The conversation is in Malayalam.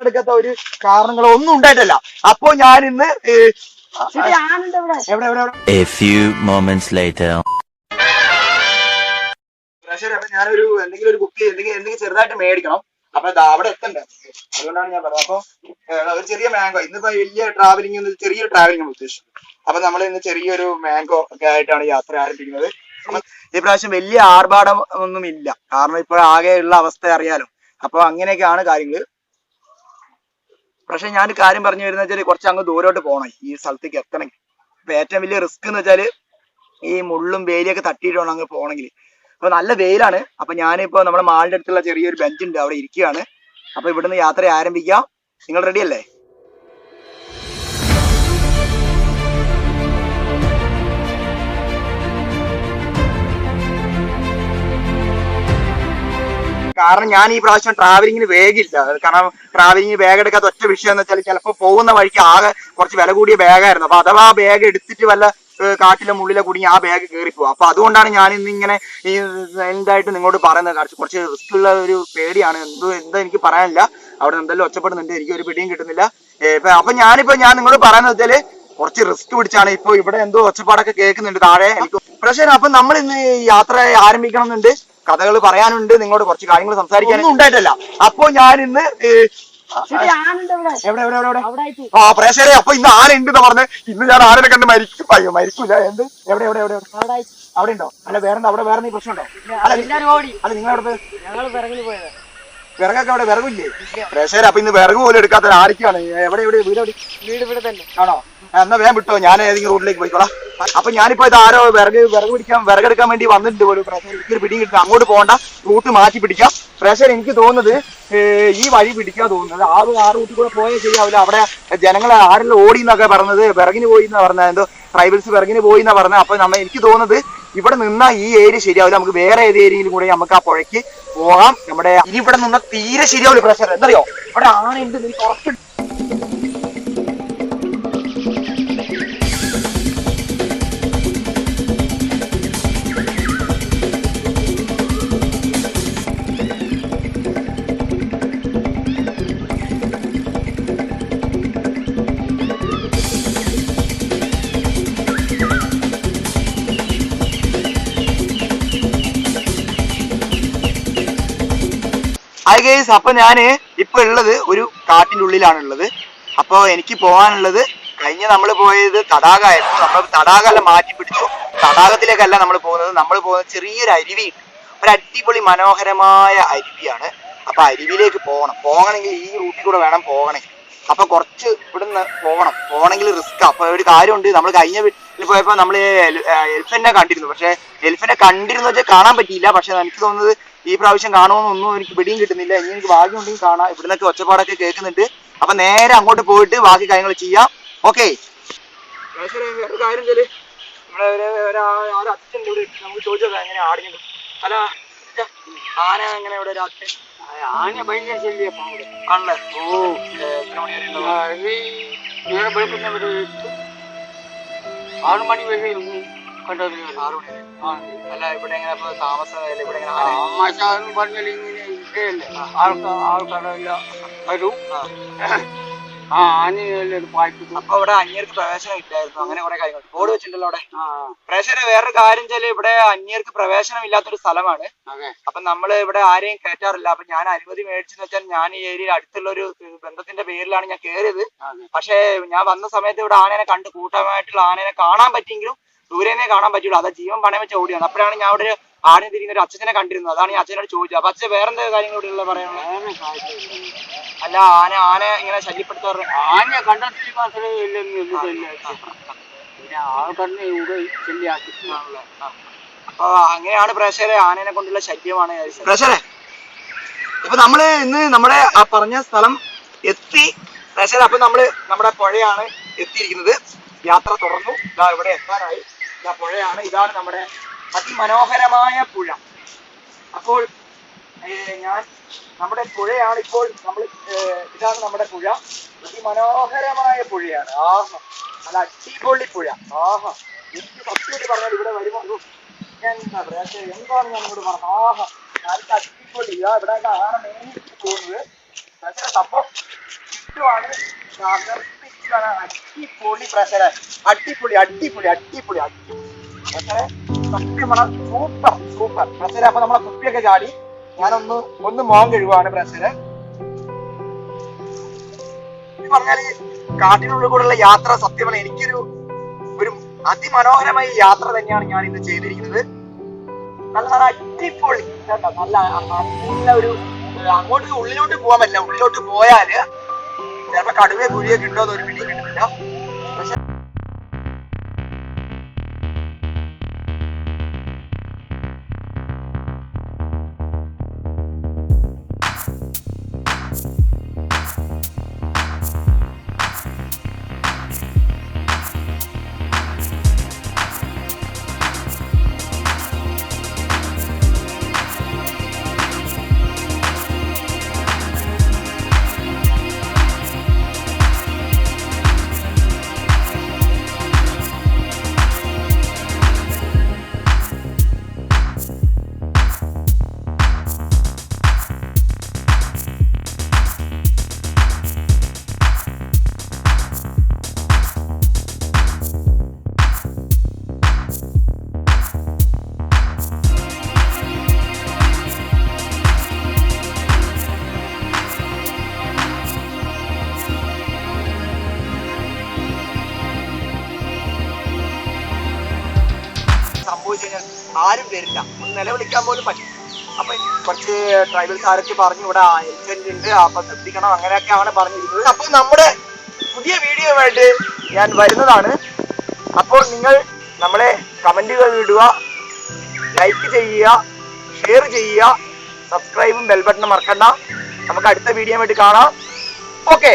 എടുക്കാത്ത ഒരു കാരണങ്ങളോ ഒന്നും ഉണ്ടായിട്ടല്ല. അപ്പൊ ഞാൻ ഇന്ന് ഞാനൊരു എന്തെങ്കിലും ഒരു കുപ്പി എന്തെങ്കിലും ചെറുതായിട്ട് മേടിക്കണം. അപ്പൊ അവിടെ എത്തണ്ടേ, അതുകൊണ്ടാണ് ഞാൻ പറഞ്ഞത്. അപ്പൊ ഒരു ചെറിയ മാംഗോ, ഇന്നിപ്പോ വലിയ ട്രാവലിംഗ് ചെറിയൊരു ട്രാവലിംഗ് ഉദ്ദേശിച്ചത്. അപ്പൊ നമ്മൾ ഇന്ന് ചെറിയൊരു മാംഗോ ഒക്കെ ആയിട്ടാണ് യാത്ര ആരംഭിക്കുന്നത്. ഈ പ്രാവശ്യം വലിയ ആർഭാടം ഒന്നും ഇല്ല, കാരണം ഇപ്പൊ ആകെയുള്ള അവസ്ഥ അറിയാലോ. അപ്പൊ അങ്ങനെയൊക്കെയാണ് കാര്യങ്ങൾ. പക്ഷെ ഞാൻ കാര്യം പറഞ്ഞു വരുന്ന വെച്ചാൽ കുറച്ച് അങ്ങ് ദൂരോട്ട് പോകണം ഈ സ്ഥലത്തേക്ക് എത്തണമെങ്കിൽ. ഇപ്പൊ ഏറ്റവും വലിയ റിസ്ക് എന്ന് വെച്ചാല് ഈ മുള്ളും വേലിയൊക്കെ തട്ടിയിട്ട് വേണം അങ്ങ് പോകണമെങ്കിൽ. അപ്പൊ നല്ല വെയിലാണ്. അപ്പൊ ഞാനിപ്പോ നമ്മുടെ മാളിന്റെ അടുത്തുള്ള ചെറിയൊരു ബെഞ്ച് ഉണ്ട്, അവിടെ ഇരിക്കുകയാണ്. അപ്പൊ ഇവിടുന്ന് യാത്ര ആരംഭിക്കാം. നിങ്ങൾ റെഡി അല്ലേ? കാരണം ഞാൻ ഈ പ്രാവശ്യം ട്രാവലിങ്ങിന് വേഗില്ല. കാരണം ട്രാവലിങ്ങിന് ബാഗ് എടുക്കാത്ത ഒറ്റ വിഷയം എന്ന് വെച്ചാൽ ചിലപ്പോൾ പോകുന്ന വഴിക്ക് ആകെ കുറച്ച് വില കൂടിയ ബാഗായിരുന്നു. അപ്പൊ അഥവാ ബാഗ് എടുത്തിട്ട് വല്ല കാട്ടിലെ മുള്ളിലെ കുടുങ്ങി ആ ബാഗ് കയറിപ്പോകും. അപ്പൊ അതുകൊണ്ടാണ് ഞാൻ ഇന്ന് ഇങ്ങനെ ഈ എന്തായിട്ട് നിങ്ങളോട് പറയുന്നത്. കുറച്ച് റിസ്ക് ഉള്ള ഒരു പേടിയാണ്. എന്താ എനിക്ക് പറയാനില്ല. അവിടെ എന്തെല്ലാം ഒച്ചപ്പെടുന്നുണ്ട്, എനിക്ക് ഒരു പിടിയും കിട്ടുന്നില്ല. അപ്പൊ ഞാൻ നിങ്ങളോട് പറയുന്നത് വെച്ചാല് കുറച്ച് റിസ്ക് പിടിച്ചാണ്. ഇപ്പൊ ഇവിടെ എന്തോ ഒച്ചപ്പാടൊക്കെ കേൾക്കുന്നുണ്ട് താഴെ. എനിക്ക് പക്ഷേ അപ്പൊ നമ്മൾ ഇന്ന് യാത്ര ആരംഭിക്കണം എന്നുണ്ട്, കഥകൾ പറയാനുണ്ട്, നിങ്ങളോട് കുറച്ച് കാര്യങ്ങൾ സംസാരിക്കാനൊന്നും ഉണ്ടായിട്ടല്ല. അപ്പൊ ഞാൻ ഇന്ന് പ്രേക്ഷകരെ അപ്പൊ ഇന്ന് ആന ഉണ്ടെന്ന് പറഞ്ഞ് ഇന്ന് ഞാൻ ആനനെ കണ്ട് മരിക്കൂല. എന്ത് എവിടെ എവിടെ എവിടെ അവിടെ ഉണ്ടോ? അല്ല വേറെന്താ അവിടെ വേറെ പ്രശ്നമുണ്ടോ? അല്ല നിങ്ങളവിടെ വിറകൊക്കെ അവിടെ വിറകില്ലേ? പ്രേക്ഷകരെ അപ്പൊ ഇന്ന് വിറക് പോലും എടുക്കാത്ത ആരൊക്കെയാണ്? എവിടെ എവിടെ വീട് ഇവിടെ തന്നെ ആണോ? എന്നാ വേഗം വിട്ടോ, ഞാൻ ഏതെങ്കിലും റൂട്ടിലേക്ക് പോയിക്കോളാം. അപ്പൊ ഞാനിപ്പോ ഇത് ആരോ വിറകെടുക്കാൻ വേണ്ടി വന്നിട്ടുണ്ട് പോലും. പ്രേക്ഷകർ എനിക്കൊരു പിടിയും കിട്ടും. അങ്ങോട്ട് പോകണ്ട, റൂട്ട് മാറ്റി പിടിക്കാം. പ്രേക്ഷകർ എനിക്ക് തോന്നുന്നത് ഈ വഴി പിടിക്കാൻ തോന്നുന്നത് ആ റൂട്ടിൽ കൂടെ പോയേ ശരിയാവില്ല. അവിടെ ജനങ്ങൾ ആരെല്ലാം ഓടി എന്നൊക്കെ പറഞ്ഞത്, വിറകിന് പോയി എന്നാ പറഞ്ഞത്, എന്തോ ട്രൈബൽസ് വിറകിന് പോയി എന്നാ പറഞ്ഞത്. അപ്പൊ എനിക്ക് തോന്നുന്നത് ഇവിടെ നിന്നാ ഈ ഏരിയ ശരിയാവില്ല, നമുക്ക് വേറെ ഏത് ഏരിയയിലും കൂടെ നമുക്ക് ആ പുഴയ്ക്ക് പോകാം. നമ്മുടെ ഇനി ഇവിടെ നിന്ന തീരെ ശരിയാവില്ല പ്രേക്ഷകർ. എന്തറിയോ, ഇവിടെ ആനയുണ്ട്, എനിക്ക് ഉറപ്പുണ്ട്. ഹായ് ഗൈസ്, അപ്പൊ ഞാന് ഇപ്പൊ ഉള്ളത് ഒരു കാട്ടിന്റെ ഉള്ളിലാണുള്ളത്. അപ്പൊ എനിക്ക് പോകാനുള്ളത്, കഴിഞ്ഞ നമ്മൾ പോയത് തടാകമായിരുന്നു. നമ്മൾ തടാകമെല്ലാം മാറ്റി പിടിച്ചു. തടാകത്തിലേക്കല്ല നമ്മൾ പോകുന്നത് ചെറിയൊരു അരുവിയുണ്ട്, ഒരു അടിപൊളി മനോഹരമായ അരുവിയാണ്. അപ്പൊ അരുവിയിലേക്ക് പോകണമെങ്കിൽ ഈ റൂട്ടിൽ കൂടെ വേണം പോകണമെങ്കിൽ. അപ്പൊ കുറച്ച് ഇവിടുന്ന് പോകണമെങ്കിൽ റിസ്ക്. അപ്പൊ ഒരു കാര്യമുണ്ട്, നമ്മൾ കഴിഞ്ഞ വീട്ടിൽ പോയപ്പോ നമ്മൾ എലിഫന്റിനെ കണ്ടിരുന്നു. പക്ഷെ എലിഫന്റിനെ കണ്ടിരുന്നു വെച്ചാൽ കാണാൻ പറ്റിയില്ല. പക്ഷെ എനിക്ക് തോന്നുന്നത് ഈ പ്രാവശ്യം കാണുമെന്നൊന്നും എനിക്ക് പിടിയും കിട്ടുന്നില്ല. ഇനി എനിക്ക് ഭാഗ്യം ഉണ്ടെങ്കിൽ കാണാം. ഇവിടുന്നൊക്കെ ഒച്ചപ്പാടൊക്കെ കേൾക്കുന്നുണ്ട്. അപ്പൊ നേരെ അങ്ങോട്ട് പോയിട്ട് ബാക്കി കാര്യങ്ങൾ ചെയ്യാം. ഓക്കെ, വേറെ കാര്യം വെച്ചാല് ഇവിടെ അച്ഛൻ്റെ ഇവിടെ നമുക്ക് ചോദിച്ചത് എങ്ങനെ ആടിഞ്ഞത്. അല്ല ആന എങ്ങനെ ഇവിടെ രാത്രി? ആന ഭയങ്കര ശല്യം ആണല്ലേ? ഓ, എത്ര മണി വരെ വെളുക്കുന്ന ഒരു 6 മണി വരെ കണ്ടത്. 6 മണി വരെ. അല്ല ഇവിടെ എങ്ങനെ താമസം? ഇവിടെ എങ്ങനെ പറഞ്ഞാൽ ഇങ്ങനെ ഇതല്ലേ, ആൾക്കാരെല്ലാം വരും. അപ്പൊ ഇവിടെ അന്യർക്ക് പ്രവേശനം ഇല്ലായിരുന്നു, അങ്ങനെ കുറെ കാര്യങ്ങൾ ബോർഡ് വെച്ചിട്ടുണ്ടല്ലോ അവിടെ. പ്രേക്ഷകരെ വേറൊരു കാര്യം വെച്ചാല് ഇവിടെ അന്യർക്ക് പ്രവേശനം ഇല്ലാത്തൊരു സ്ഥലമാണ്. അപ്പൊ നമ്മള് ഇവിടെ ആരെയും കയറ്റാറില്ല. അപ്പൊ ഞാൻ അനുമതി മേടിച്ചെന്ന് വെച്ചാൽ ഞാൻ ഈ ഏരിയയിൽ അടുത്തുള്ള ഒരു ബന്ധത്തിന്റെ പേരിലാണ് ഞാൻ കയറിയത്. പക്ഷെ ഞാൻ വന്ന സമയത്ത് ഇവിടെ ആനേനെ കണ്ട്, കൂട്ടമായിട്ടുള്ള ആനേനെ കാണാൻ പറ്റിയെങ്കിലും ദൂരേനെ കാണാൻ പറ്റുള്ളൂ. അതാ ജീവൻ പണയം വെച്ച് ഓടിയാണ്. അപ്പോഴാണ് ഞാൻ അവിടെ ആടിനെ തിരിയുന്ന ഒരു അച്ഛനെ കണ്ടിരുന്നത്. അതാണ് ഈ അച്ഛനോട് ചോദിച്ചത്. അപ്പൊ അച്ഛൻ വേറെന്താ കാര്യങ്ങൾ ഇവിടെ പറയാനുള്ളത്? അല്ല ആന ഇങ്ങനെ ശല്യപ്പെടുത്താറ്? ആന കണ്ടെത്തി മാത്രമേ പിന്നെ ആൾക്കാരനെ ഇവിടെ ശല്യാക്കി. അപ്പൊ അങ്ങനെയാണ് പ്രേക്ഷകരെ, ആനേനെ കൊണ്ടുള്ള ശല്യമാണ് പ്രേക്ഷകരെ. ഇപ്പൊ നമ്മള് ഇന്ന് നമ്മുടെ ആ പറഞ്ഞ സ്ഥലം എത്തി പ്രേക്ഷകരെ. അപ്പൊ നമ്മള് നമ്മുടെ പുഴയാണ് എത്തിയിരിക്കുന്നത്. യാത്ര തുടർന്നു. ഇതാ ഇവിടെ എത്താനായി. ഇതാ പുഴയാണ്, ഇതാണ് നമ്മുടെ അതിമനോഹരമായ പുഴ. അപ്പോൾ നമ്മുടെ പുഴയാണ് ഇപ്പോൾ ഇതാണ് നമ്മുടെ പുഴ. അതിമനോഹരമായ പുഴയാണ്. ആഹാ, നല്ല അടിപൊളി പുഴ. ആഹാ, എനിക്ക് സത്യമായിട്ട് പറഞ്ഞാൽ ഇവിടെ വരുമ്പോൾ എന്താണ് ഞാൻ നിങ്ങളോട് പറഞ്ഞത്? ആഹാ, നല്ല അടിപൊളി. ഇവിടെ ആന മേടിച്ച് പോകുന്നത്. സംഭവം അടിപൊളി പ്രഷറെ, അടിപൊളി അടിപൊളി അടിപൊളി അടിപൊളി പ്രഷറെ, സത്യം പറഞ്ഞാൽ സൂപ്പർ സൂപ്പർ പ്രഷറെ. അപ്പൊ നമ്മളെ കുപ്പിയൊക്കെ ചാടി ഞാനൊന്ന് മോൻ കഴുകുവാണ് പ്രഷറെ. പറഞ്ഞാല് കാട്ടിനുള്ളിൽ കൂടെയുള്ള യാത്ര സത്യം പറഞ്ഞാൽ എനിക്കൊരു അതിമനോഹരമായ യാത്ര തന്നെയാണ് ഞാൻ ഇന്ന് ചെയ്തിരിക്കുന്നത്. നല്ല അടിപൊളി, നല്ല ഒരു അങ്ങോട്ട് ഉള്ളിലോട്ട് പോകാൻ പറ്റില്ല. ഉള്ളിലോട്ട് പോയാല് ചിലപ്പോ കടുവയെ കുഴിയൊക്കെ ഉണ്ടോ എന്ന് ഒരു പിടി കിട്ടുന്നില്ല. പക്ഷെ സംഭവിച്ചു കഴിഞ്ഞാൽ ആരും വരില്ല, ഒന്ന് നിലവിളിക്കാൻ പോലും പറ്റും. അപ്പൊ കുറച്ച് ട്രൈബൽസാരൊക്കെ പറഞ്ഞു ഇവിടെ എലിഫന്റ് ഉണ്ട്, അപ്പൊ ശ്രദ്ധിക്കണം, അങ്ങനെയൊക്കെയാണ് പറഞ്ഞിരിക്കുന്നത്. അപ്പൊ നമ്മുടെ പുതിയ വീഡിയോയുമായിട്ട് ഞാൻ വരുന്നതാണ്. അപ്പോൾ നിങ്ങൾ നമ്മളെ കമന്റുകൾ ഇടുക, ലൈക്ക് ചെയ്യുക, ഷെയർ ചെയ്യുക, സബ്സ്ക്രൈബും ബെൽ ബട്ടണും മറക്കണ്ട. നമുക്ക് അടുത്ത വീഡിയോ ആയിട്ട് കാണാം. ഓക്കെ.